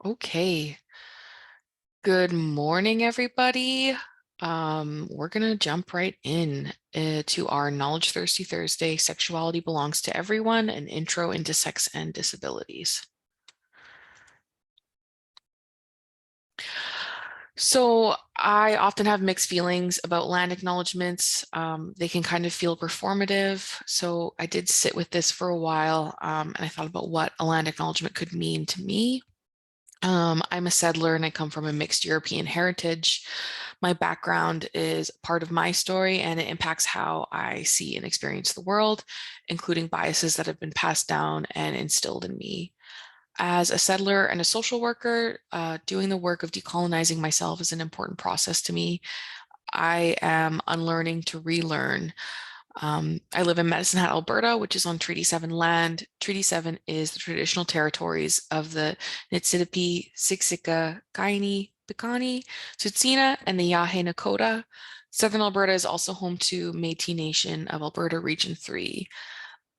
Okay. Good morning, everybody. We're gonna jump right in to our Knowledge Thirsty Thursday, Sexuality Belongs to Everyone, an intro into sex and disabilities. So I often have mixed feelings about land acknowledgements. They can kind of feel performative. So I did sit with this for a while, and I thought about what a land acknowledgement could mean to me. I'm a settler and I come from a mixed European heritage. My background is part of my story and it impacts how I see and experience the world, including biases that have been passed down and instilled in me. As a settler and a social worker, doing the work of decolonizing myself is an important process to me. I am unlearning to relearn. I live in Medicine Hat, Alberta, which is on Treaty 7 land. Treaty 7 is the traditional territories of the Niitsitapi, Siksika, Kainai, Piikani, Tsuut'ina, and the Yahe Nakota. Southern Alberta is also home to Métis Nation of Alberta Region 3.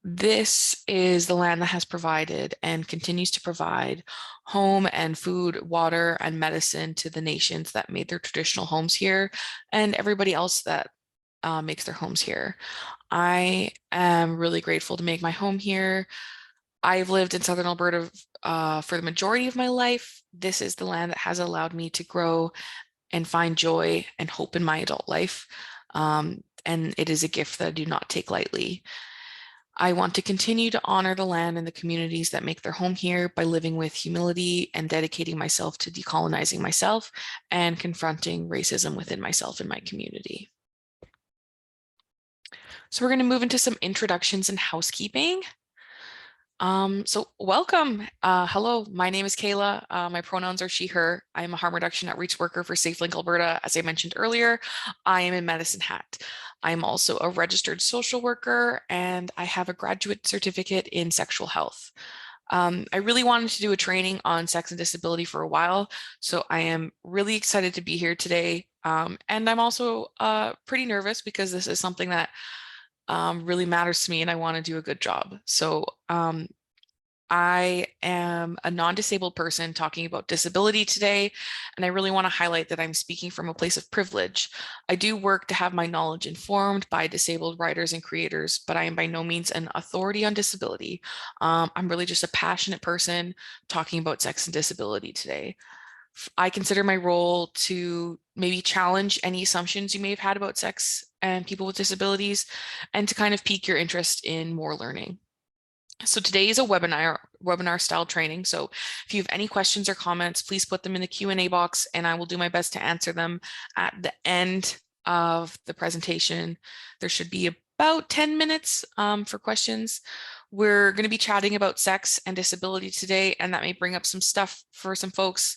This is the land that has provided and continues to provide home and food, water, and medicine to the nations that made their traditional homes here and everybody else that makes their homes here. I am really grateful to make my home here. I've lived in Southern Alberta for the majority of my life. This is the land that has allowed me to grow and find joy and hope in my adult life. And it is a gift that I do not take lightly. I want to continue to honor the land and the communities that make their home here by living with humility and dedicating myself to decolonizing myself and confronting racism within myself and my community. So we're going to move into some introductions and housekeeping. So welcome. Hello, my name is Kayla. My pronouns are she, her. I am a harm reduction outreach worker for SafeLink Alberta. As I mentioned earlier, I am in Medicine Hat. I'm also a registered social worker and I have a graduate certificate in sexual health. I really wanted to do a training on sex and disability for a while, so I am really excited to be here today. And I'm also pretty nervous because this is something that really matters to me and I want to do a good job. So I am a non-disabled person talking about disability today, and I really want to highlight that I'm speaking from a place of privilege. I do work to have my knowledge informed by disabled writers and creators, but I am by no means an authority on disability. I'm really just a passionate person talking about sex and disability today. I consider my role to maybe challenge any assumptions you may have had about sex and people with disabilities and to kind of pique your interest in more learning. So today is a webinar style training. So if you have any questions or comments, please put them in the Q&A box and I will do my best to answer them at the end of the presentation. There should be about 10 minutes for questions. We're going to be chatting about sex and disability today, and that may bring up some stuff for some folks.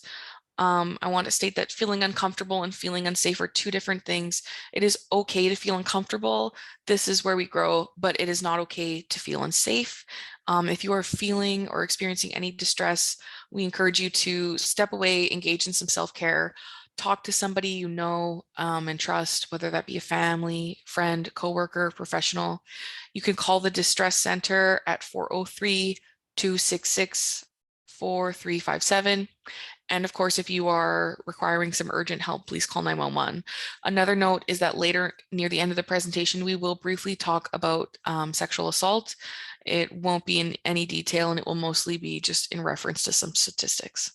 I want to state that feeling uncomfortable and feeling unsafe are two different things. It is okay to feel uncomfortable. This is where we grow, but it is not okay to feel unsafe. If you are feeling or experiencing any distress, we encourage you to step away, engage in some self-care, talk to somebody you know and trust, whether that be a family, friend, coworker, professional. You can call the Distress Center at 403-266-4357. And of course, if you are requiring some urgent help, please call 911. Another note is that later near the end of the presentation, we will briefly talk about sexual assault. It won't be in any detail and it will mostly be just in reference to some statistics.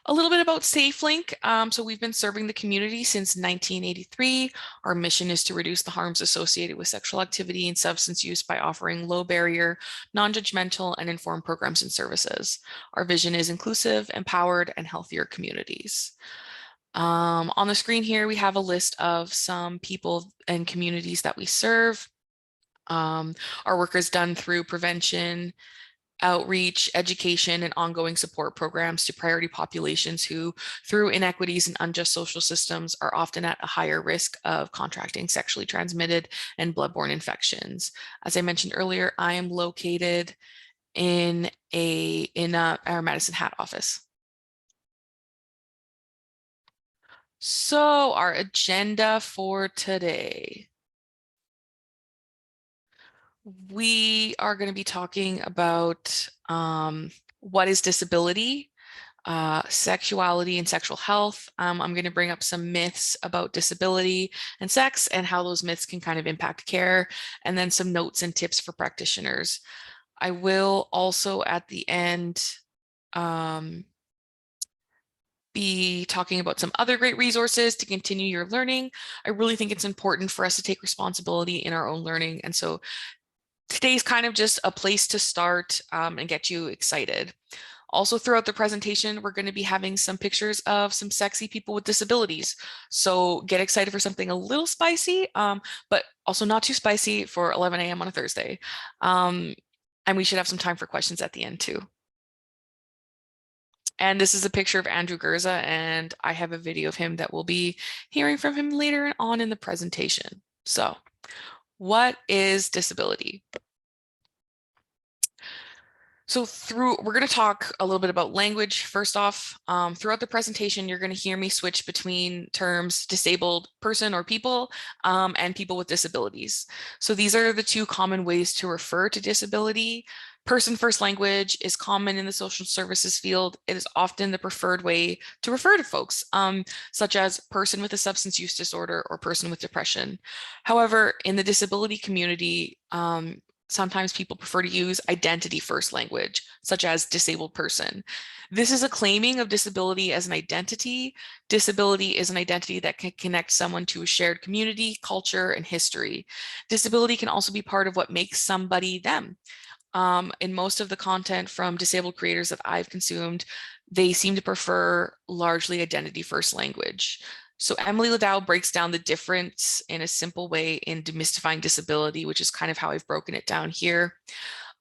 A little bit about SafeLink. So we've been serving the community since 1983. Our mission is to reduce the harms associated with sexual activity and substance use by offering low barrier, non-judgmental, and informed programs and services. Our vision is inclusive, empowered, and healthier communities. On the screen here, we have a list of some people and communities that we serve. Our work is done through prevention, outreach, education, and ongoing support programs to priority populations who, through inequities and unjust social systems, are often at a higher risk of contracting sexually transmitted and bloodborne infections. As I mentioned earlier, I am located in our Medicine Hat office. So our agenda for today. We are going to be talking about what is disability, sexuality and sexual health. I'm going to bring up some myths about disability and sex and how those myths can kind of impact care, and then some notes and tips for practitioners. I will also at the end um, be talking about some other great resources to continue your learning. I really think it's important for us to take responsibility in our own learning. And so today's kind of just a place to start and get you excited. Also, throughout the presentation, we're going to be having some pictures of some sexy people with disabilities. So get excited for something a little spicy, but also not too spicy for 11 a.m. on a Thursday. And we should have some time for questions at the end too. And this is a picture of Andrew Gurza, and I have a video of him that we'll be hearing from him later on in the presentation. So, what is disability? So we're going to talk a little bit about language. First off, throughout the presentation, you're going to hear me switch between terms disabled person or people and people with disabilities. So these are the two common ways to refer to disability. Person first language is common in the social services field. It is often the preferred way to refer to folks, such as person with a substance use disorder or person with depression. However, in the disability community, sometimes people prefer to use identity first language, such as disabled person. This is a claiming of disability as an identity. Disability is an identity that can connect someone to a shared community, culture, and history. Disability can also be part of what makes somebody them. In most of the content from disabled creators that I've consumed, they seem to prefer largely identity first language. So Emily Ladau breaks down the difference in a simple way in demystifying disability, which is kind of how I've broken it down here.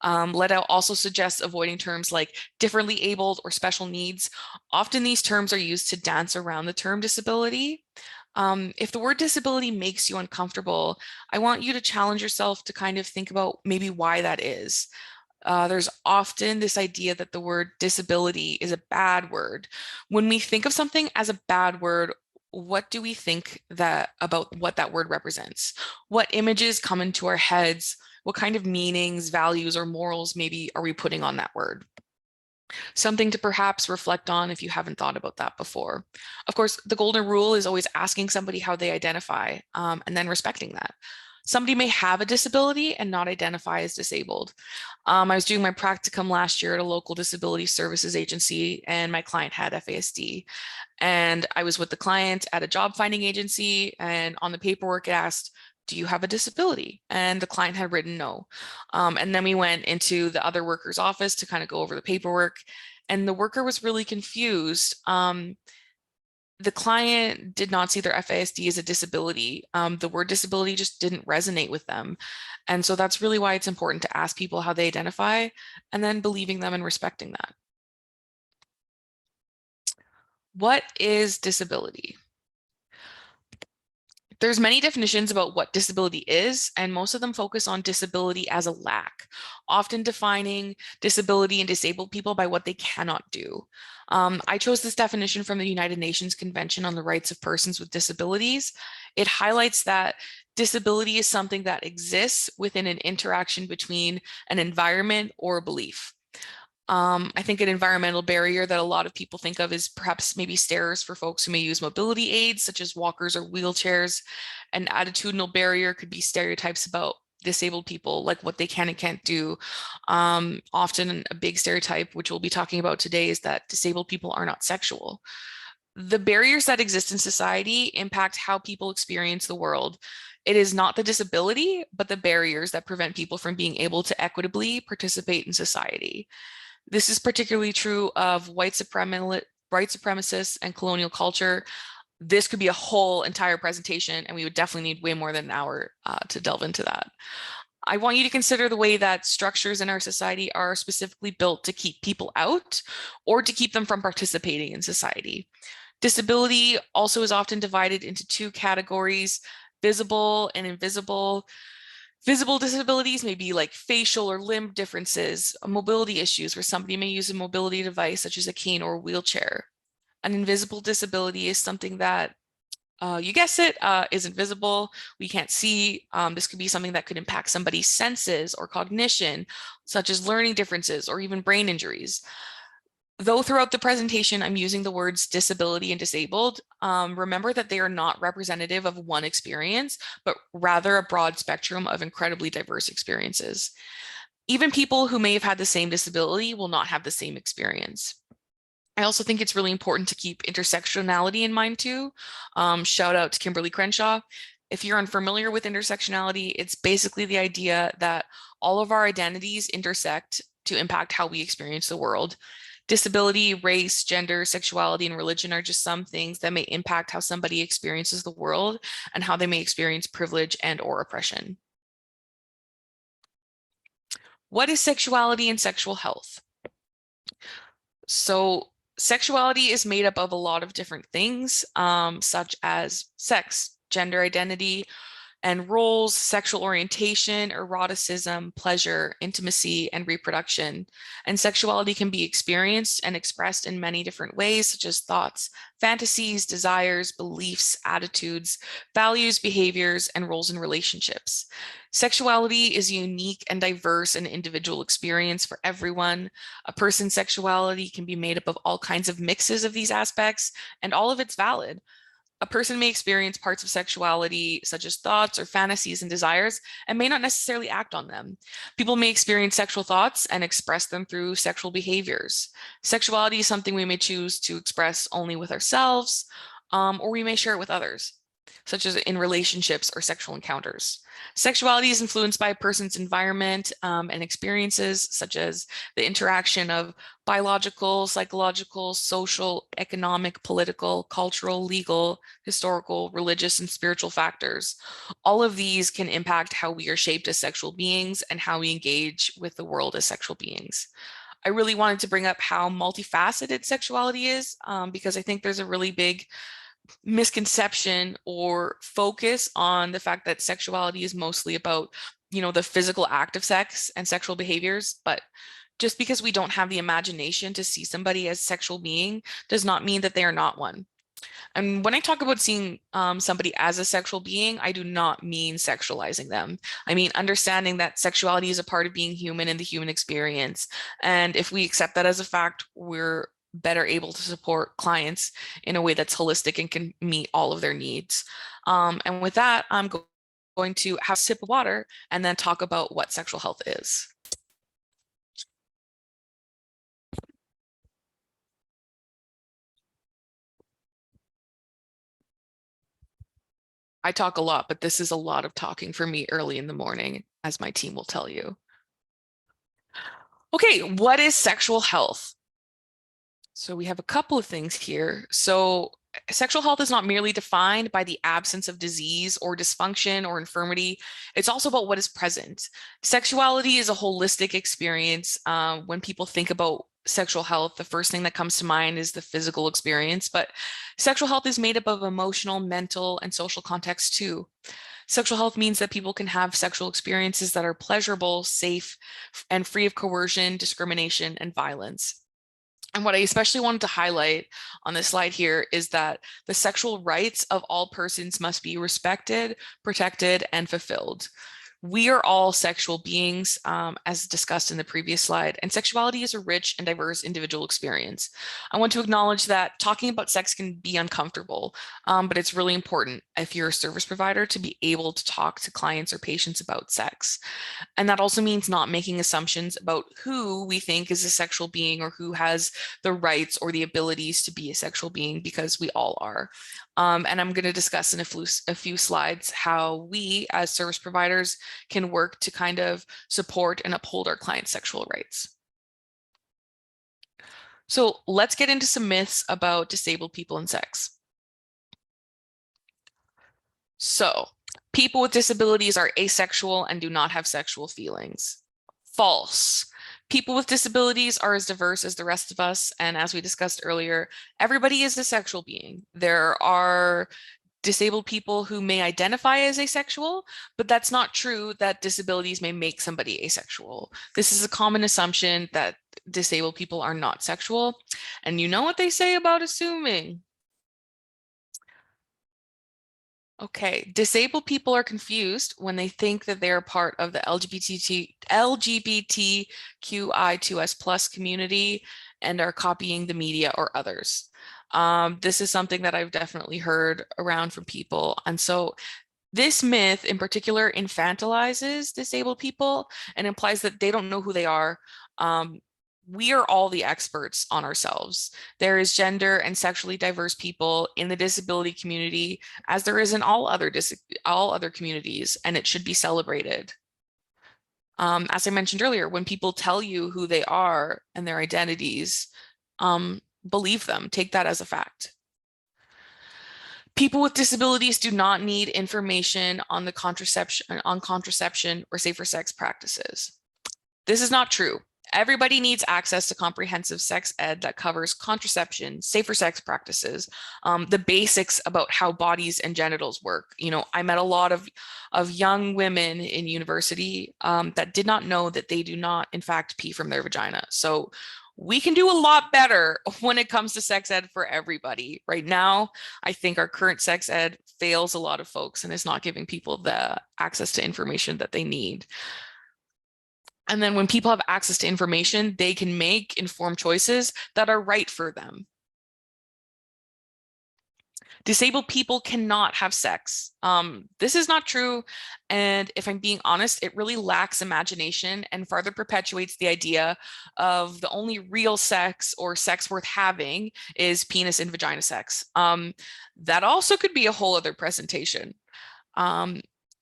Ladau also suggests avoiding terms like differently abled or special needs. Often these terms are used to dance around the term disability. If the word disability makes you uncomfortable, I want you to challenge yourself to kind of think about maybe why that is. There's often this idea that the word disability is a bad word. When we think of something as a bad word, what do we think that about what that word represents? What images come into our heads? What kind of meanings, values, or morals maybe are we putting on that word? Something to perhaps reflect on if you haven't thought about that before. Of course, the golden rule is always asking somebody how they identify and then respecting that. Somebody may have a disability and not identify as disabled. I was doing my practicum last year at a local disability services agency, and my client had FASD. And I was with the client at a job finding agency, and on the paperwork it asked, do you have a disability? And the client had written no. And then we went into the other worker's office to kind of go over the paperwork, and the worker was really confused. The client did not see their FASD as a disability. The word disability just didn't resonate with them. And so that's really why it's important to ask people how they identify and then believing them and respecting that. What is disability? There's many definitions about what disability is, and most of them focus on disability as a lack, often defining disability and disabled people by what they cannot do. I chose this definition from the United Nations Convention on the Rights of Persons with Disabilities. It highlights that disability is something that exists within an interaction between an environment or a belief. I think an environmental barrier that a lot of people think of is perhaps maybe stairs for folks who may use mobility aids, such as walkers or wheelchairs. An attitudinal barrier could be stereotypes about disabled people, like what they can and can't do. Often a big stereotype, which we'll be talking about today, is that disabled people are not sexual. The barriers that exist in society impact how people experience the world. It is not the disability, but the barriers that prevent people from being able to equitably participate in society. This is particularly true of white supremacists and colonial culture. This could be a whole entire presentation, and we would definitely need way more than an hour to delve into that. I want you to consider the way that structures in our society are specifically built to keep people out or to keep them from participating in society. Disability also is often divided into two categories, visible and invisible. Visible disabilities may be like facial or limb differences, mobility issues where somebody may use a mobility device such as a cane or a wheelchair. An invisible disability is something that, you guess it, is invisible. We can't see. This could be something that could impact somebody's senses or cognition, such as learning differences or even brain injuries. Though throughout the presentation, I'm using the words disability and disabled, remember that they are not representative of one experience, but rather a broad spectrum of incredibly diverse experiences. Even people who may have had the same disability will not have the same experience. I also think it's really important to keep intersectionality in mind too. Shout out to Kimberly Crenshaw. If you're unfamiliar with intersectionality, it's basically the idea that all of our identities intersect to impact how we experience the world. Disability, race, gender, sexuality, and religion are just some things that may impact how somebody experiences the world and how they may experience privilege and or oppression. What is sexuality and sexual health? So sexuality is made up of a lot of different things, such as sex, gender identity, and roles, sexual orientation, eroticism, pleasure, intimacy, and reproduction. And sexuality can be experienced and expressed in many different ways, such as thoughts, fantasies, desires, beliefs, attitudes, values, behaviors, and roles in relationships. Sexuality is a unique and diverse and individual experience for everyone. A person's sexuality can be made up of all kinds of mixes of these aspects, and all of it's valid. A person may experience parts of sexuality, such as thoughts or fantasies and desires, and may not necessarily act on them. People may experience sexual thoughts and express them through sexual behaviors. Sexuality is something we may choose to express only with ourselves, or we may share it with others, such as in relationships or sexual encounters. Sexuality is influenced by a person's environment and experiences, such as the interaction of biological, psychological, social, economic, political, cultural, legal, historical, religious, and spiritual factors. All of these can impact how we are shaped as sexual beings and how we engage with the world as sexual beings. I really wanted to bring up how multifaceted sexuality is because I think there's a really big misconception or focus on the fact that sexuality is mostly about, the physical act of sex and sexual behaviors. But just because we don't have the imagination to see somebody as a sexual being does not mean that they are not one. And when I talk about seeing somebody as a sexual being, I do not mean sexualizing them. I mean understanding that sexuality is a part of being human in the human experience. And if we accept that as a fact, we're better able to support clients in a way that's holistic and can meet all of their needs. And with that, I'm going to have a sip of water and then talk about what sexual health is. I talk a lot, but this is a lot of talking for me early in the morning, as my team will tell you. Okay, what is sexual health? So we have a couple of things here. So sexual health is not merely defined by the absence of disease or dysfunction or infirmity. It's also about what is present. Sexuality is a holistic experience. When people think about sexual health, the first thing that comes to mind is the physical experience, but sexual health is made up of emotional, mental, and social context too. Sexual health means that people can have sexual experiences that are pleasurable, safe, and free of coercion, discrimination, and violence. And what I especially wanted to highlight on this slide here is that the sexual rights of all persons must be respected, protected, and fulfilled. We are all sexual beings, as discussed in the previous slide, and sexuality is a rich and diverse individual experience. I want to acknowledge that talking about sex can be uncomfortable, but it's really important if you're a service provider to be able to talk to clients or patients about sex. And that also means not making assumptions about who we think is a sexual being or who has the rights or the abilities to be a sexual being, because we all are. And I'm going to discuss in a few slides how we as service providers can work to kind of support and uphold our clients' sexual rights. So let's get into some myths about disabled people and sex. So people with disabilities are asexual and do not have sexual feelings. False. People with disabilities are as diverse as the rest of us. And as we discussed earlier, everybody is a sexual being. There are disabled people who may identify as asexual, but that's not true that disabilities may make somebody asexual. This is a common assumption that disabled people are not sexual. And you know what they say about assuming. Okay, disabled people are confused when they think that they're part of the LGBTQI2S plus community and are copying the media or others. This is something that I've definitely heard around from people. And so this myth in particular infantilizes disabled people and implies that they don't know who they are. We are all the experts on ourselves. There is gender and sexually diverse people in the disability community, as there is in all other communities, and it should be celebrated. As I mentioned earlier, when people tell you who they are and their identities, believe them, take that as a fact. People with disabilities do not need information on contraception or safer sex practices. This is not true. Everybody needs access to comprehensive sex ed that covers contraception, safer sex practices, the basics about how bodies and genitals work. You know, I met a lot of young women in university that did not know that they do not, in fact, pee from their vagina. So we can do a lot better when it comes to sex ed for everybody. Right now, I think our current sex ed fails a lot of folks and is not giving people the access to information that they need. And then when people have access to information, they can make informed choices that are right for them. Disabled people cannot have sex. This is not true. And if I'm being honest, it really lacks imagination and further perpetuates the idea of the only real sex or sex worth having is penis and vagina sex. That also could be a whole other presentation.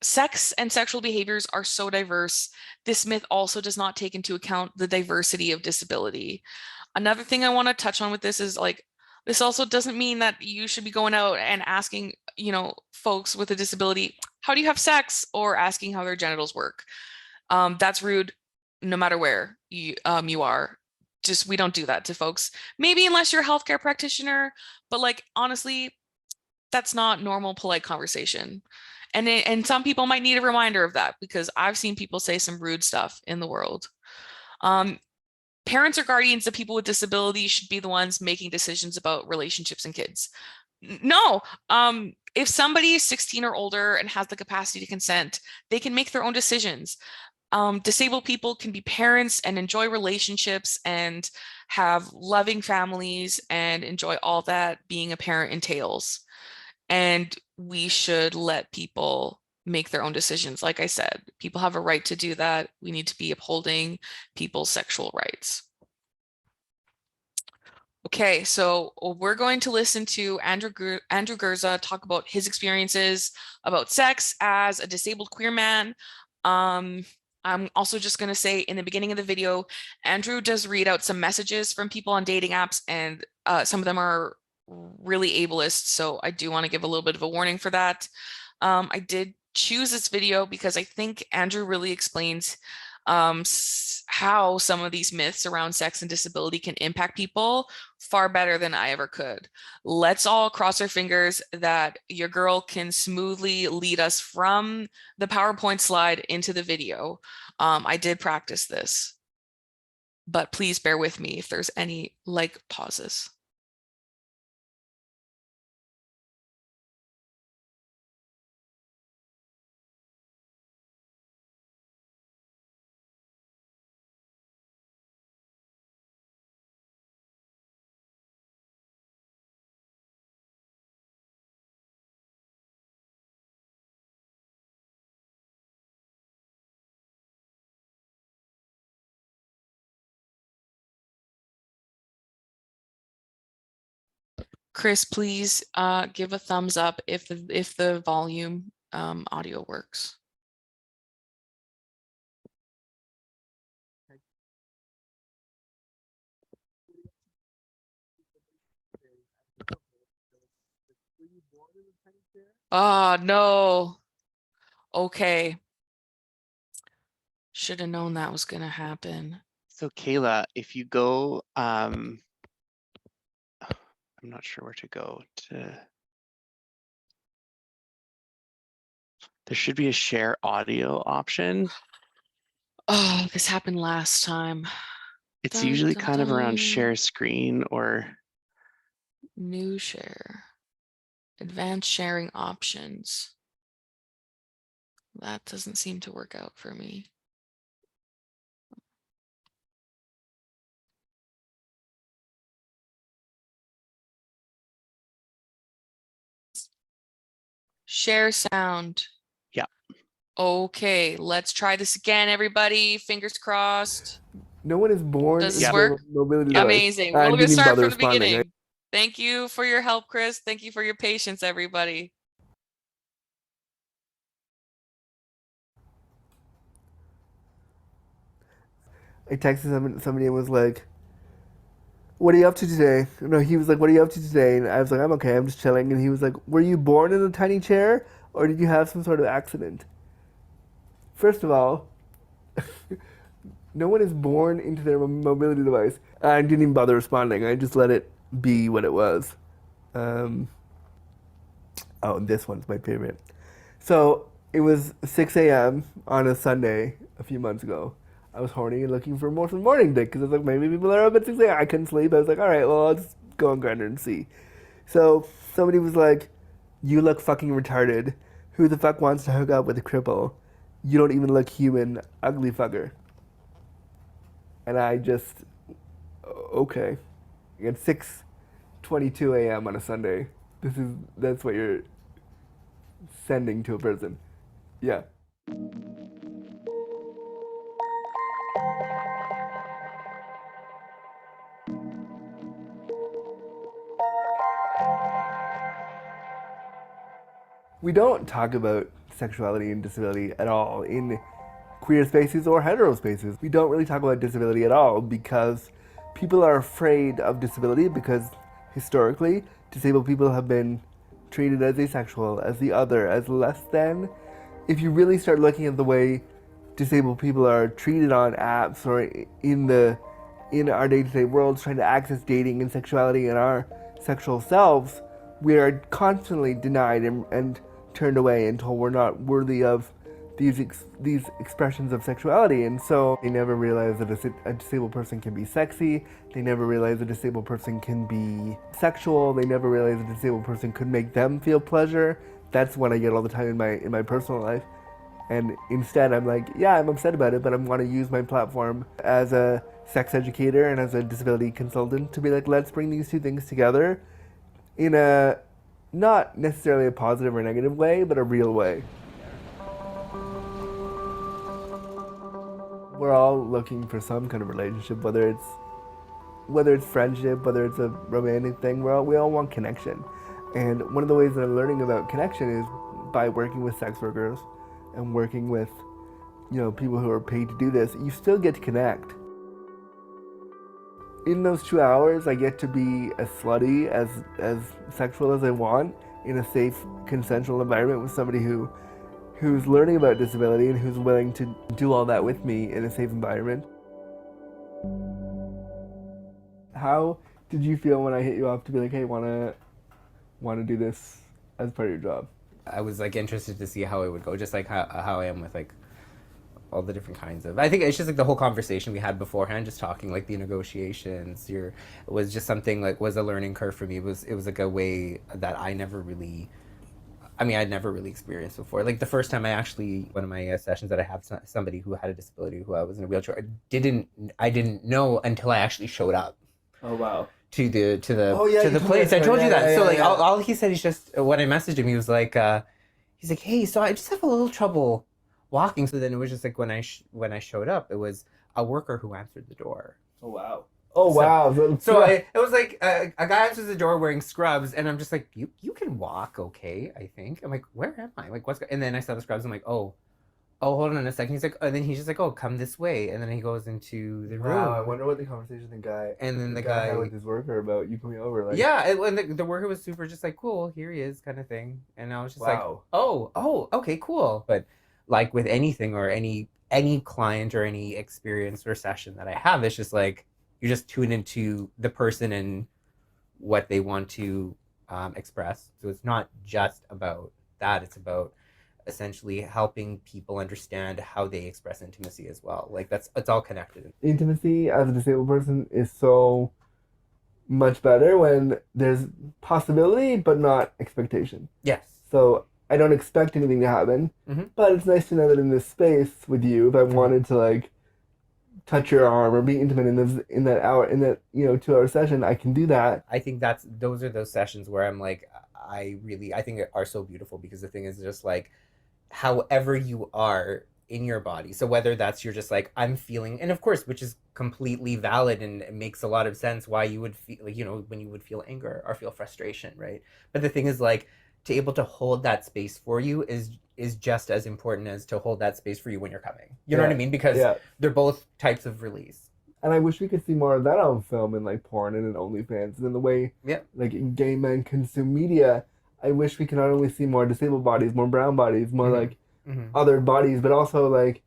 Sex and sexual behaviors are so diverse. This myth also does not take into account the diversity of disability. Another thing I want to touch on with this is like, this also doesn't mean that you should be going out and asking, you know, folks with a disability, how do you have sex, or asking how their genitals work. That's rude no matter where you are. Just, we don't do that to folks. Maybe unless you're a healthcare practitioner, but like, honestly, that's not normal, polite conversation. And some people might need a reminder of that because I've seen people say some rude stuff in the world. Parents or guardians of people with disabilities should be the ones making decisions about relationships and kids. No, if somebody is 16 or older and has the capacity to consent, they can make their own decisions. Disabled people can be parents and enjoy relationships and have loving families and enjoy all that being a parent entails. And we should let people make their own decisions. Like I said, people have a right to do that. We need to be upholding people's sexual rights. Okay, so we're going to listen to Andrew Gurza talk about his experiences about sex as a disabled queer man. I'm also just going to say in the beginning of the video, Andrew does read out some messages from people on dating apps, and some of them are really ableist, so I do want to give a little bit of a warning for that. I did choose this video because I think Andrew really explains how some of these myths around sex and disability can impact people far better than I ever could. Let's all cross our fingers that your girl can smoothly lead us from the PowerPoint slide into the video. I did practice this, but please bear with me if there's any like pauses. Chris, please give a thumbs up if the volume audio works. Oh, no. Okay. Should have known that was going to happen. So Kayla, if you go, I'm not sure where to go to. There should be a share audio option. Oh, this happened last time. It's Dun, usually dun, kind of around share dun. screen or New share. Advanced sharing options. That doesn't seem to work out for me. Share sound. Yeah. Okay, let's try this again, everybody. Fingers crossed. No one is born Does this into Yeah. their work? mobility device. Amazing. We're I gonna didn't even start bother from the responding. beginning. Thank you for your help, Chris. Thank you for your patience, everybody. I texted somebody and was like, "What are you up to today?" No, he was like, "What are you up to today?" And I was like, "I'm okay. I'm just chilling." And he was like, "Were you born in a tiny chair, or did you have some sort of accident?" First of all, no one is born into their mobility device. I didn't even bother responding. I just let it be what it was. Um, oh, this one's my favorite. So it was 6 a.m. on a Sunday a few months ago. I was horny and looking for more some morning dick because I was like, maybe people are up at 6 a.m. I couldn't sleep. I was like, all right, well, I'll just go on Grindr and see. So somebody was like, you look fucking retarded. Who the fuck wants to hook up with a cripple? You don't even look human, ugly fucker. And I just, okay. At 6:22 a.m. on a Sunday. That's what you're sending to a person. Yeah. We don't talk about sexuality and disability at all in queer spaces or hetero spaces. We don't really talk about disability at all because people are afraid of disability because historically disabled people have been treated as asexual, as the other, as less than. If you really start looking at the way disabled people are treated on apps or in our day-to-day world trying to access dating and sexuality and our sexual selves, we are constantly denied and turned away and told we're not worthy of these expressions of sexuality. And so they never realize that a disabled person can be sexy. They never realize a disabled person can be sexual. They never realize a disabled person could make them feel pleasure. That's what I get all the time in my personal life. And instead, I'm like, yeah, I'm upset about it, but I want to use my platform as a sex educator and as a disability consultant to be like, let's bring these two things together in a not necessarily a positive or negative way, but a real way. We're all looking for some kind of relationship, whether it's friendship, whether it's a romantic thing. We all want connection, and one of the ways that I'm learning about connection is by working with sex workers and working with people who are paid to do this. You still get to connect. In those 2 hours, I get to be as slutty, as sexual as I want in a safe, consensual environment with somebody who's learning about disability and who's willing to do all that with me in a safe environment. How did you feel when I hit you up to be like, hey, wanna do this as part of your job? I was like interested to see how it would go, just like how I am with like all the different kinds of. I think it's just like the whole conversation we had beforehand, just talking like the negotiations. It was just something like was a learning curve for me. It was like a way that I never really. I mean, I'd never really experienced before. Like the first time one of my sessions that I have somebody who had a disability who I was in a wheelchair. I didn't know until I actually showed up. Oh wow. To the Oh, yeah, to you the told me place. that I told story. you Yeah, that. yeah, So yeah, like yeah. all he said is just when I messaged him, he was like, he's like, hey, so I just have a little trouble walking. So then it was just like when I showed up, it was a worker who answered the door. Oh wow. Oh So- wow. It was like a guy answers the door wearing scrubs, and I'm just like, you can walk, okay? I think I'm like, where am I? Like, and then I saw the scrubs. I'm like, oh, hold on a second. He's like, and then he's just like, oh, come this way, and then he goes into the room. Wow, I wonder what the conversation the guy had with his worker about you coming over. Like, yeah, and the worker was super just like, cool, here he is, kind of thing. And I was just like, wow. oh, okay, cool. But like with anything or any client or any experience or session that I have, it's just like you're just tuned into the person and what they want to express. So it's not just about that. It's about essentially helping people understand how they express intimacy as well. Like it's all connected. Intimacy as a disabled person is so much better when there's possibility but not expectation. Yes. So I don't expect anything to happen, but it's nice to know that in this space with you, if I wanted to like touch your arm or be intimate in that 2 hour session, I can do that. I think those are those sessions where I'm like, I think are so beautiful, because the thing is just like, however you are in your body. So whether that's you're just like, I'm feeling, and of course, which is completely valid and it makes a lot of sense why you would feel like, when you would feel anger or feel frustration, right? But the thing is like, to able to hold that space for you is just as important as to hold that space for you when you're coming. You know what I mean? Because they're both types of release. And I wish we could see more of that on film and like porn and in OnlyFans. And in the way like gay men consume media, I wish we could not only see more disabled bodies, more brown bodies, more like other bodies, but also like,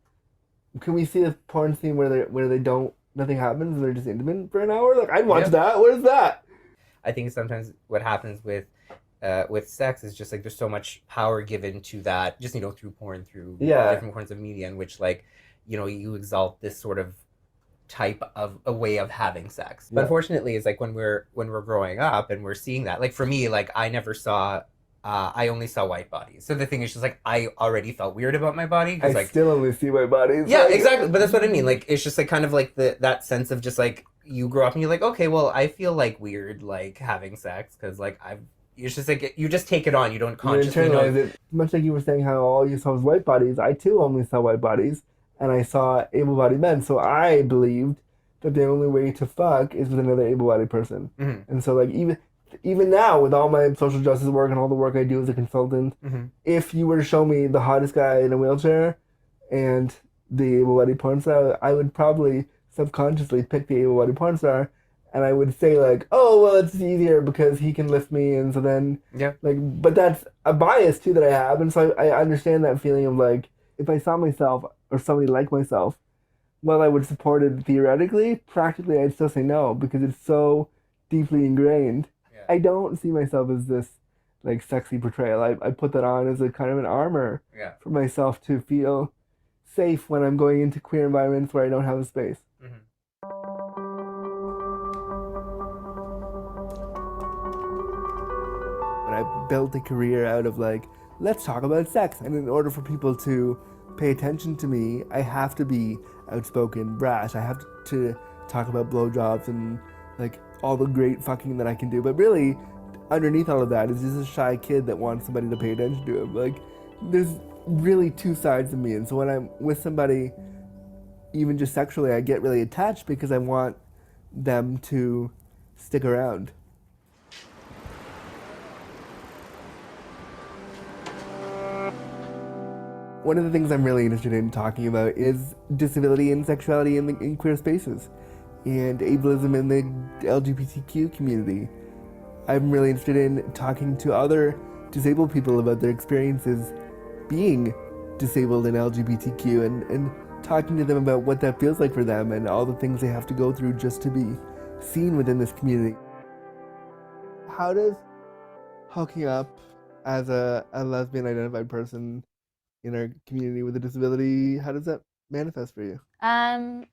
can we see a porn scene where they don't, nothing happens and they're just intimate for an hour? Like, I'd watch that. What is that? I think sometimes what happens with sex is just like there's so much power given to that, just through porn, through different forms of media, in which like you exalt this sort of type of a way of having sex. But unfortunately, it's like when we're growing up and we're seeing that, like for me, like I never saw I only saw white bodies. So the thing is just like I already felt weird about my body, I like still only see white bodies. Yeah, like, exactly. But that's what I mean. Like it's just like kind of like that sense of just like you grow up and you're like, okay, well, I feel like weird like having sex because like it's just like you just take it on. You don't consciously know it. Much like you were saying how all you saw was white bodies, I too only saw white bodies, and I saw able-bodied men. So I believed that the only way to fuck is with another able-bodied person. And so like even now with all my social justice work and all the work I do as a consultant, if you were to show me the hottest guy in a wheelchair and the able-bodied porn star, I would probably subconsciously pick the able-bodied porn star. And I would say like, oh, well, it's easier because he can lift me. And so then, like, but that's a bias too that I have. And so I understand that feeling of like, if I saw myself or somebody like myself, while I would support it theoretically, practically I'd still say no because it's so deeply ingrained. I don't see myself as this like sexy portrayal. I put that on as a kind of an armor for myself to feel safe when I'm going into queer environments where I don't have a space. I built a career out of like, let's talk about sex. And in order for people to pay attention to me, I have to be outspoken, brash. I have to talk about blowjobs and like all the great fucking that I can do. But really, underneath all of that is just a shy kid that wants somebody to pay attention to him. Like, there's really two sides of me. And so when I'm with somebody, even just sexually, I get really attached because I want them to stick around. One of the things I'm really interested in talking about is disability and sexuality in queer spaces and ableism in the LGBTQ community. I'm really interested in talking to other disabled people about their experiences being disabled in LGBTQ and talking to them about what that feels like for them and all the things they have to go through just to be seen within this community. How does hooking up as a lesbian identified person in our community with a disability, how does that manifest for you? I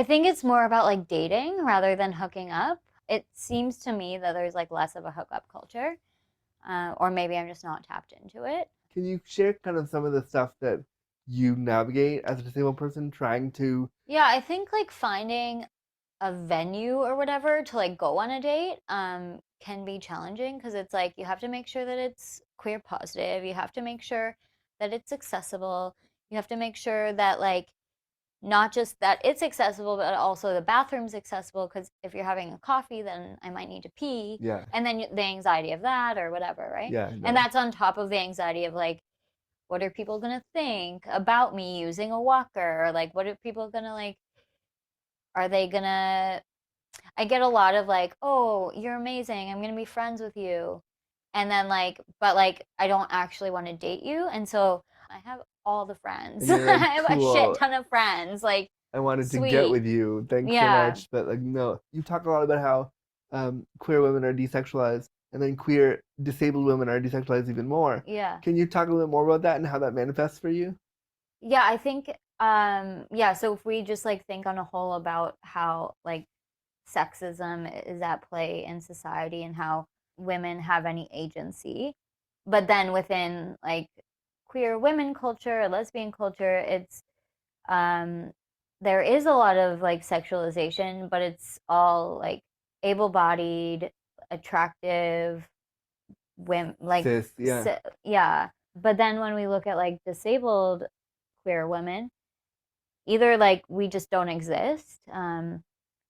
think it's more about like dating rather than hooking up. It seems to me that there's like less of a hookup culture, or maybe I'm just not tapped into it. Can you share kind of some of the stuff that you navigate as a disabled person trying to? Yeah, I think like finding a venue or whatever to like go on a date can be challenging because it's like you have to make sure that it's queer positive, you have to make sure that it's accessible, you have to make sure that like not just that it's accessible but also the bathroom's accessible because if you're having a coffee then I might need to pee, and then the anxiety of that or whatever, right? And that's on top of the anxiety of like, what are people gonna think about me using a walker, or like what are people gonna like, are they gonna, I get a lot of like, oh, you're amazing, I'm gonna be friends with you. And then like, but like, I don't actually want to date you. And so I have all the friends. Like, I have a shit ton of friends. Like, I wanted to get with you. Thanks so much. But like, no, you talk a lot about how queer women are desexualized and then queer disabled women are desexualized even more. Can you talk a little bit more about that and how that manifests for you? Yeah, I think, so if we just like think on a whole about how like sexism is at play in society and how women have any agency, but then within like queer women culture or lesbian culture, it's there is a lot of like sexualization, but it's all like able-bodied, attractive women, like Cis, yeah. yeah. But then when we look at like disabled queer women, either like we just don't exist, and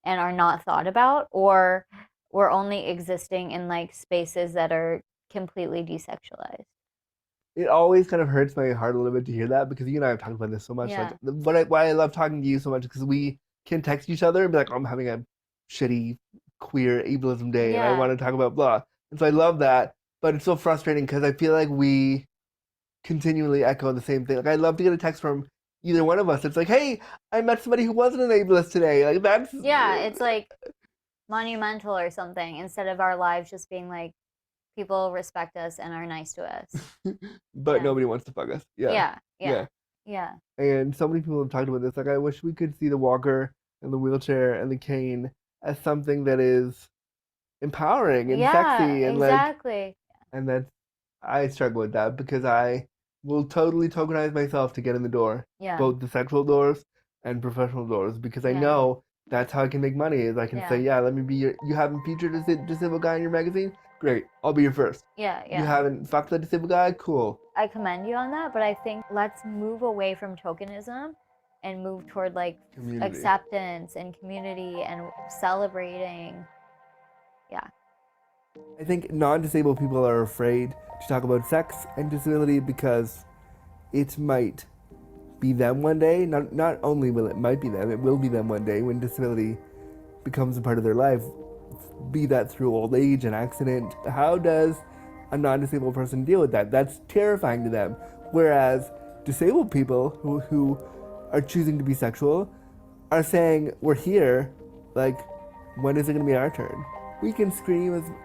are not thought about, or we're only existing in like spaces that are completely desexualized. It always kind of hurts my heart a little bit to hear that, because you and I have talked about this so much. Yeah. Like, why I love talking to you so much, because we can text each other and be like, oh, I'm having a shitty queer ableism day and I Yeah. want to talk about blah. And so I love that, but it's so frustrating because I feel like we continually echo the same thing. Like, I'd love to get a text from either one of us. It's like, hey, I met somebody who wasn't an ableist today. Like, that's Yeah, it's like monumental or something, instead of our lives just being like people respect us and are nice to us. but Yeah. nobody wants to fuck us. Yeah. Yeah. And so many people have talked about this. Like, I wish we could see the walker and the wheelchair and the cane as something that is empowering and sexy and exactly. like, and that's, I struggle with that because I will totally tokenize myself to get in the door, Yeah. both the sexual doors and professional doors, because I Yeah. know that's how I can make money. Is I can Yeah. say, yeah, let me be your. You haven't featured a disabled guy in your magazine? Great, I'll be your first. Yeah. You haven't fucked the disabled guy? Cool. I commend you on that, but I think let's move away from tokenism and move toward like Community. acceptance and community and celebrating. Yeah. I think non-disabled people are afraid to talk about sex and disability because it might be them one day. Not only will it might be them, it will be them one day when disability becomes a part of their life, be that through old age, an accident. How does a non-disabled person deal with that? That's terrifying to them. Whereas disabled people who are choosing to be sexual are saying, we're here, like, when is it going to be our turn? We can scream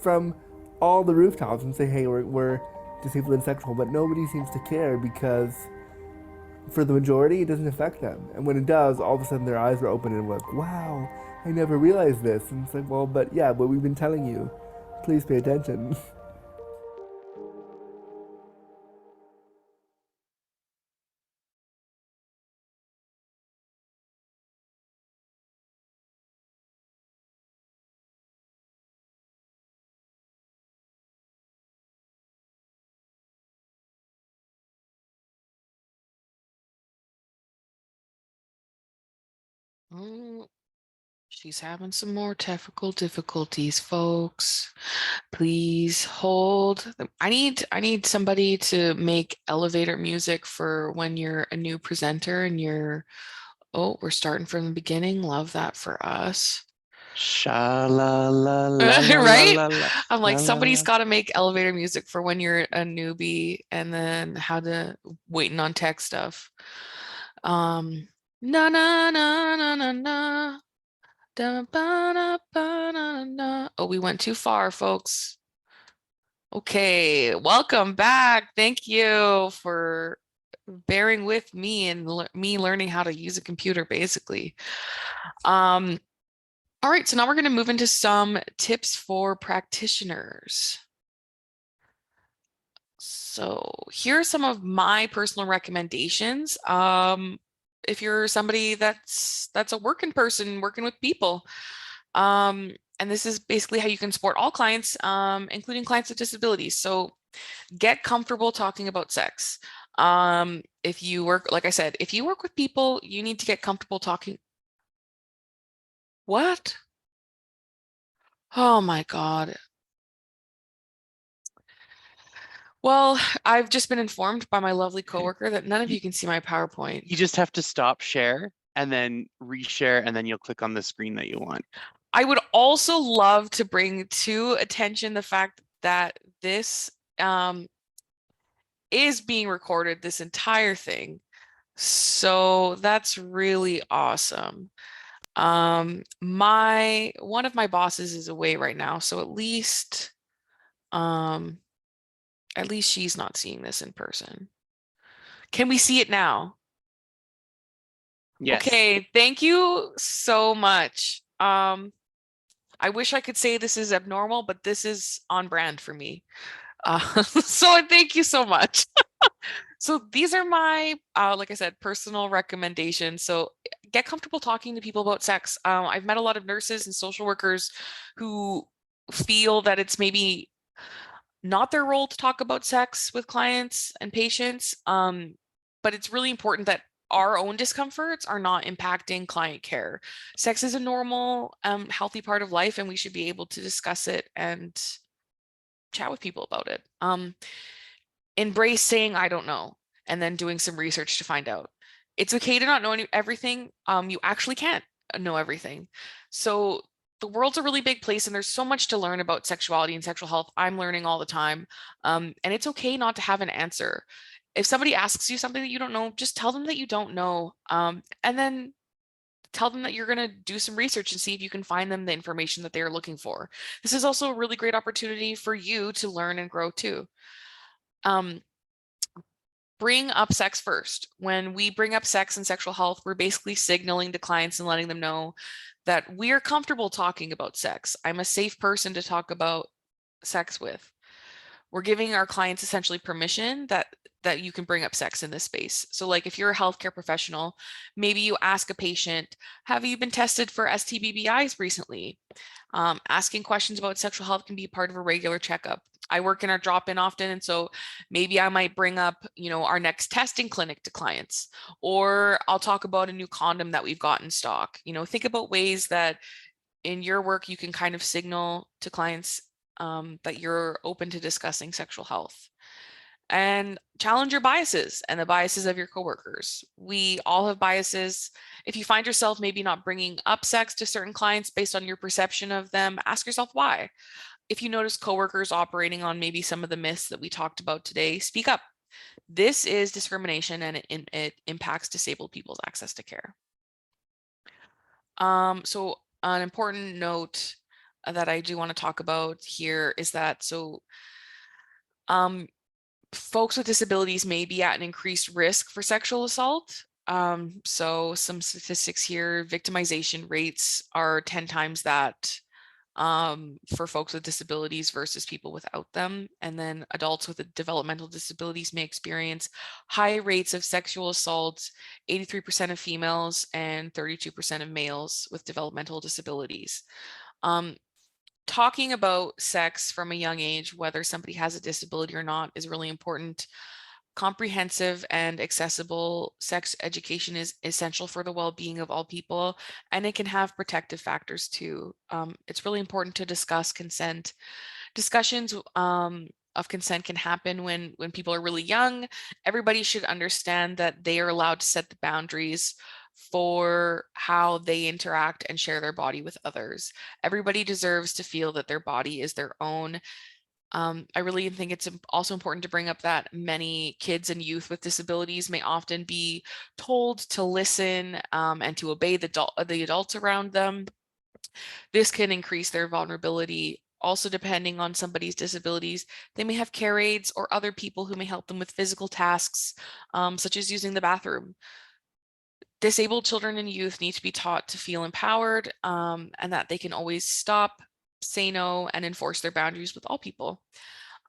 from all the rooftops and say, hey, we're disabled and sexual, but nobody seems to care because for the majority, it doesn't affect them. And when it does, all of a sudden their eyes are open and we're like, wow, I never realized this. And it's like, well, but we've been telling you, please pay attention. She's having some more technical difficulties, folks. Please hold. I need somebody to make elevator music for when you're a new presenter and you're, oh, we're starting from the beginning. Love that for us. Sha la la la la Right? la la I'm la like, la somebody's la. got to make elevator music for when you're a newbie and then how to waiting on tech stuff. Na na na na na na. Da, ba, da, ba, da, da. Oh, we went too far, folks. Okay, welcome back. Thank you for bearing with me and me learning how to use a computer, basically. All right, so now we're going to move into some tips for practitioners. So here are some of my personal recommendations. If you're somebody that's a working person, working with people, and this is basically how you can support all clients, including clients with disabilities. So get comfortable talking about sex. If you work, like I said, if you work with people, you need to get comfortable talking. What? Oh my God. Well, I've just been informed by my lovely coworker that none of you can see my PowerPoint. You just have to stop share and then reshare, and then you'll click on the screen that you want. I would also love to bring to attention the fact that this is being recorded, this entire thing. So that's really awesome. One of my bosses is away right now, so at least she's not seeing this in person. Can we see it now? Yes. Okay, thank you so much. I wish I could say this is abnormal, but this is on brand for me. So thank you so much. So these are my, like I said, personal recommendations. So get comfortable talking to people about sex. I've met a lot of nurses and social workers who feel that it's maybe not their role to talk about sex with clients and patients, but it's really important that our own discomforts are not impacting client care. Sex is a normal, healthy part of life, and we should be able to discuss it and chat with people about it. Embrace saying, I don't know, and then doing some research to find out. It's okay to not know everything. You actually can't know everything. So the world's a really big place, and there's so much to learn about sexuality and sexual health. I'm learning all the time. And it's okay not to have an answer. If somebody asks you something that you don't know, just tell them that you don't know. And then tell them that you're going to do some research and see if you can find them the information that they're looking for. This is also a really great opportunity for you to learn and grow too. Bring up sex first. When we bring up sex and sexual health, we're basically signaling to clients and letting them know that we're comfortable talking about sex. I'm a safe person to talk about sex with. We're giving our clients essentially permission that you can bring up sex in this space. So like if you're a healthcare professional, maybe you ask a patient, have you been tested for STBBIs recently? Asking questions about sexual health can be part of a regular checkup. I work in our drop-in often, and so maybe I might bring up, our next testing clinic to clients, or I'll talk about a new condom that we've got in stock. Think about ways that in your work you can kind of signal to clients that you're open to discussing sexual health. And challenge your biases and the biases of your coworkers. We all have biases. If you find yourself maybe not bringing up sex to certain clients based on your perception of them, ask yourself why. If you notice coworkers operating on maybe some of the myths that we talked about today, speak up. This is discrimination, and it impacts disabled people's access to care. So an important note that I do want to talk about here is that folks with disabilities may be at an increased risk for sexual assault. So some statistics here: victimization rates are 10 times that for folks with disabilities versus people without them. And then adults with developmental disabilities may experience high rates of sexual assault, 83% of females and 32% of males with developmental disabilities. Talking about sex from a young age, whether somebody has a disability or not, is really important. Comprehensive and accessible sex education is essential for the well-being of all people, and it can have protective factors too. It's really important to discuss consent. Discussions of consent can happen when people are really young. Everybody should understand that they are allowed to set the boundaries for how they interact and share their body with others. Everybody deserves to feel that their body is their own. I really think it's also important to bring up that many kids and youth with disabilities may often be told to listen and to obey the adults around them. This can increase their vulnerability. Also, depending on somebody's disabilities, they may have care aides or other people who may help them with physical tasks, such as using the bathroom. Disabled children and youth need to be taught to feel empowered and that they can always stop, say no, and enforce their boundaries with all people.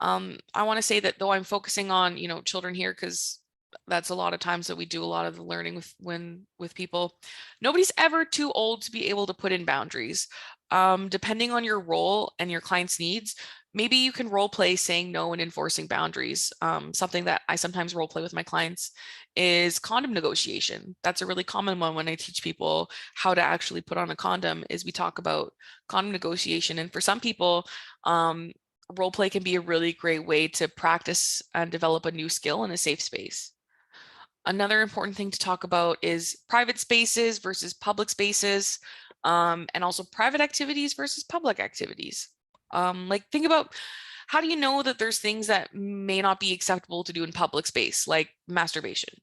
I want to say that though I'm focusing on, children here, because that's a lot of times that we do a lot of the learning with people. Nobody's ever too old to be able to put in boundaries. Depending on your role and your client's needs, maybe you can role play saying no and enforcing boundaries. Something that I sometimes role play with my clients is condom negotiation. That's a really common one when I teach people how to actually put on a condom. Is we talk about condom negotiation, and for some people, role play can be a really great way to practice and develop a new skill in a safe space. Another important thing to talk about is private spaces versus public spaces, and also private activities versus public activities. Think about, how do you know that there's things that may not be acceptable to do in public space, like masturbation?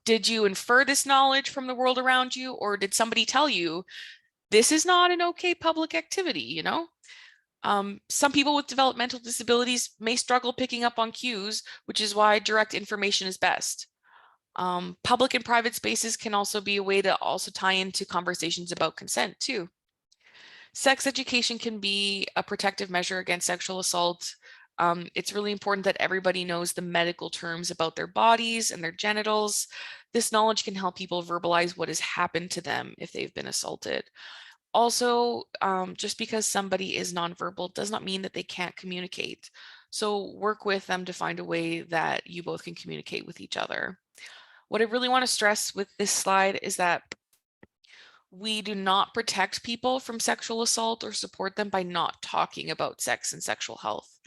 Did you infer this knowledge from the world around you, or did somebody tell you this is not an okay public activity? Some people with developmental disabilities may struggle picking up on cues, which is why direct information is best. Public and private spaces can also be a way to also tie into conversations about consent too. Sex education can be a protective measure against sexual assault. It's really important that everybody knows the medical terms about their bodies and their genitals. This knowledge can help people verbalize what has happened to them if they've been assaulted. Also, just because somebody is nonverbal does not mean that they can't communicate. So work with them to find a way that you both can communicate with each other. What I really want to stress with this slide is that we do not protect people from sexual assault or support them by not talking about sex and sexual health.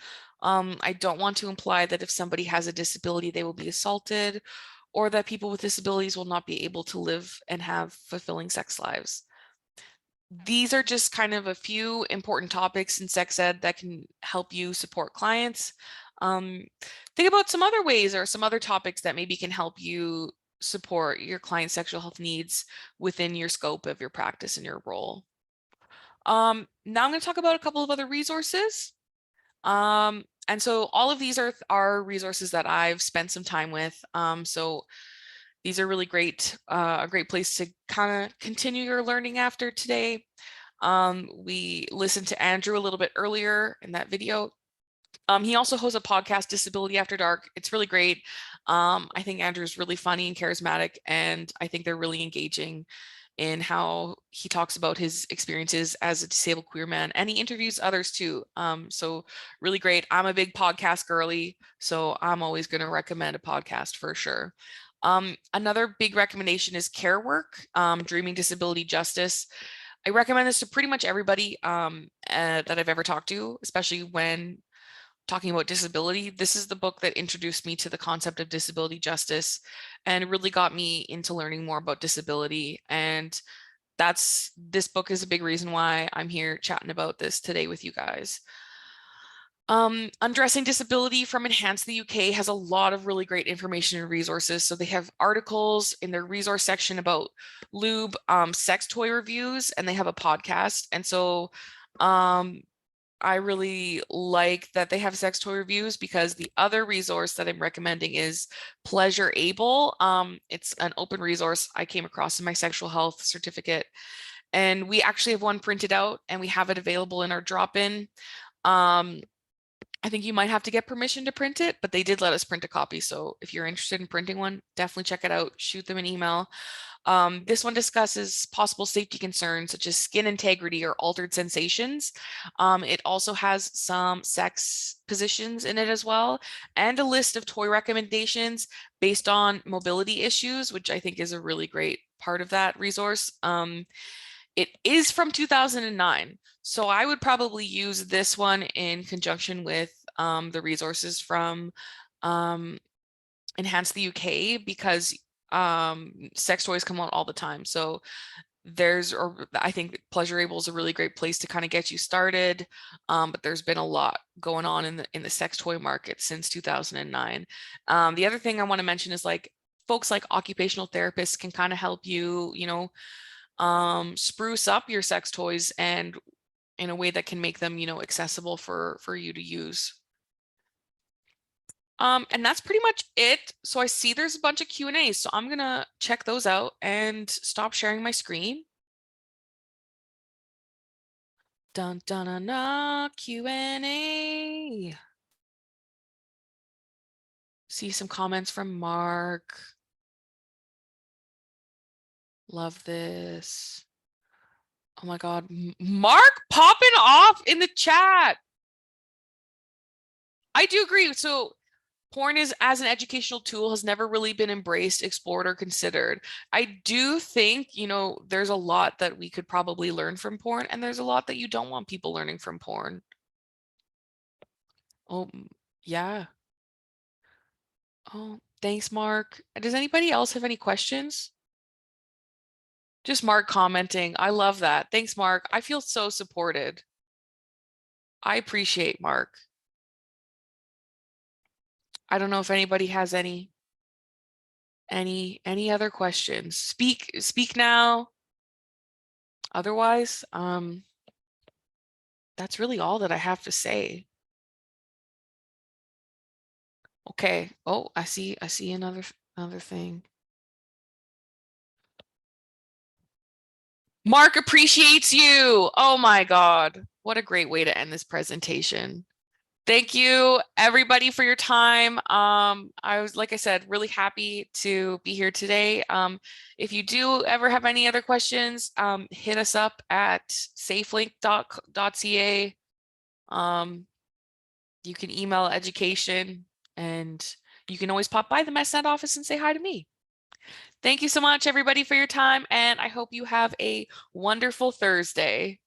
I don't want to imply that if somebody has a disability, they will be assaulted, or that people with disabilities will not be able to live and have fulfilling sex lives. These are just kind of a few important topics in sex ed that can help you support clients. Think about some other ways or some other topics that maybe can help you support your client's sexual health needs within your scope of your practice and your role. Now I'm going to talk about a couple of other resources. And so all of these are resources that I've spent some time with. So these are really great, a great place to kind of continue your learning after today. We listened to Andrew a little bit earlier in that video. He also hosts a podcast, Disability After Dark. It's really great. I think Andrew's really funny and charismatic, and I think they're really engaging in how he talks about his experiences as a disabled queer man, and he interviews others too. So really great. I'm a big podcast girly, so I'm always going to recommend a podcast for sure. Another big recommendation is Care Work, Dreaming Disability Justice. I recommend this to pretty much everybody that I've ever talked to, especially when talking about disability. This is the book that introduced me to the concept of disability justice and really got me into learning more about disability. And this book is a big reason why I'm here chatting about this today with you guys. Undressing Disability from Enhance the UK has a lot of really great information and resources. So they have articles in their resource section about lube, sex toy reviews, and they have a podcast. And so I really like that they have sex toy reviews, because the other resource that I'm recommending is Pleasure Able. It's an open resource I came across in my sexual health certificate, and we actually have one printed out and we have it available in our drop-in. I think you might have to get permission to print it, but they did let us print a copy. So if you're interested in printing one, definitely check it out. Shoot them an email. This one discusses possible safety concerns such as skin integrity or altered sensations. It also has some sex positions in it as well, and a list of toy recommendations based on mobility issues, which I think is a really great part of that resource. It is from 2009, so I would probably use this one in conjunction with the resources from Enhance the UK, because sex toys come out all the time. So I think Pleasure Able is a really great place to kind of get you started. But there's been a lot going on in the sex toy market since 2009. The other thing I want to mention is like folks like occupational therapists can kind of help you, spruce up your sex toys and in a way that can make them, accessible for you to use. And that's pretty much it. So I see there's a bunch of Q&As, so I'm gonna check those out and stop sharing my screen. Dun dun dun, dun Q&A. See some comments from Mark. Love this. Oh my God, Mark popping off in the chat. I do agree. So porn is as an educational tool has never really been embraced, explored, or considered. I do think, there's a lot that we could probably learn from porn, and there's a lot that you don't want people learning from porn. Oh, yeah. Oh, thanks, Mark. Does anybody else have any questions? Just Mark commenting. I love that. Thanks, Mark. I feel so supported. I appreciate Mark. I don't know if anybody has any other questions. Speak now. Otherwise, that's really all that I have to say. Okay. Oh, I see another thing. Mark appreciates you. Oh my God. What a great way to end this presentation. Thank you everybody for your time. I was, like I said, really happy to be here today. If you do ever have any other questions, hit us up at safelink.ca. You can email education, and you can always pop by the MessNet office and say hi to me. Thank you so much, everybody, for your time, and I hope you have a wonderful Thursday.